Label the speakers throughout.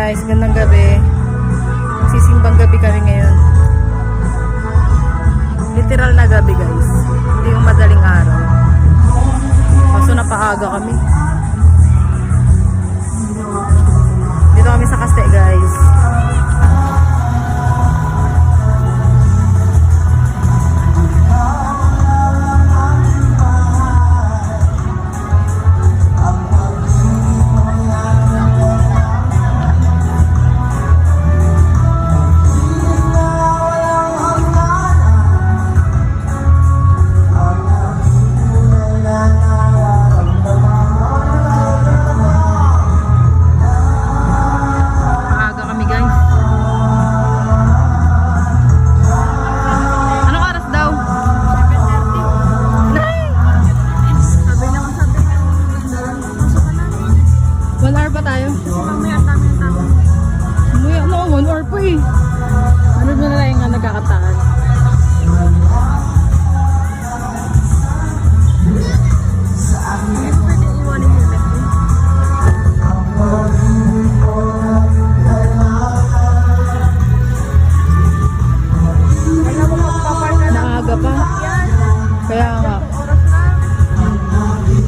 Speaker 1: guys, gandang gabi. Sisimbang gabi kami ngayon. Literal na gabi guys. Hindi yung madaling araw. Kaso napaaga kami. Dito kami sa Kaste guys.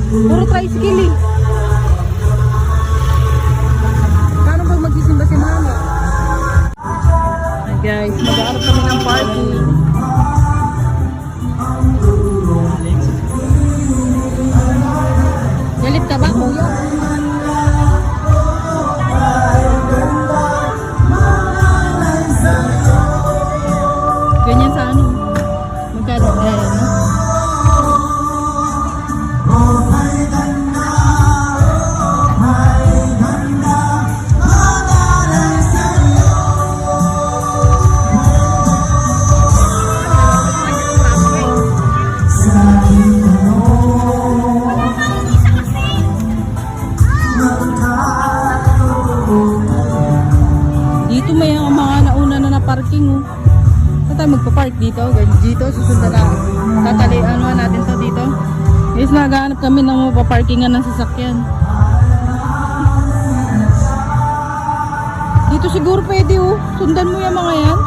Speaker 1: Puro tricycle eh. Paano pag magsisimba si mama? Hi guys, mag-aarap kami ng parking. Galit ka ba kuya? Ganyan sa ano? Magkano kaya no? Dito may mga nauna na parking oh. Saan tayo magpa-park dito? Dito, susundan na. Tatalian natin to dito. Guys, naghahanap kami ng mapaparkingan ng sasakyan. Dito siguro pwede oh. Sundan mo yung mga yan.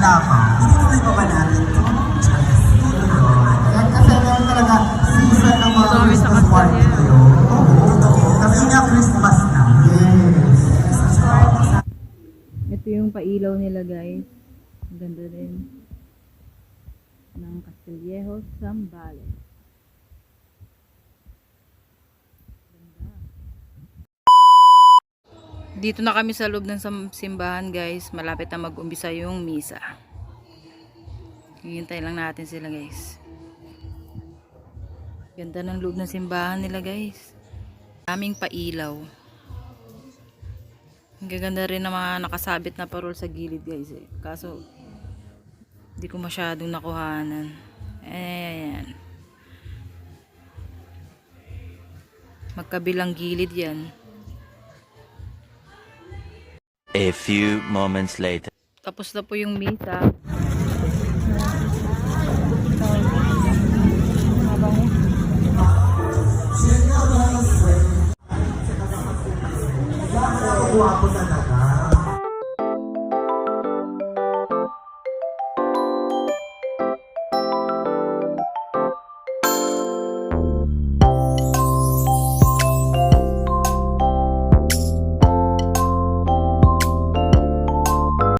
Speaker 2: Itutuloy pa ba natin ito? Yan kasi meron talaga season ng mga Christmas party kayo. Kasi nga Christmas na. Yes.
Speaker 1: Ito yung pailaw nila guys. Ang ganda din. Ng Castillejo Zambales. Dito na kami sa loob ng simbahan guys. Malapit na mag-umpisa yung misa. Hihintay lang natin sila guys. Ganda ng loob ng simbahan nila guys. Daming pailaw. Ang gaganda rin ng mga nakasabit na parol sa gilid guys eh. Kaso hindi ko masyadong nakuhanan. Ayan. Magkabilang gilid yan.
Speaker 3: A few moments later.
Speaker 1: Tapos na po yung misa.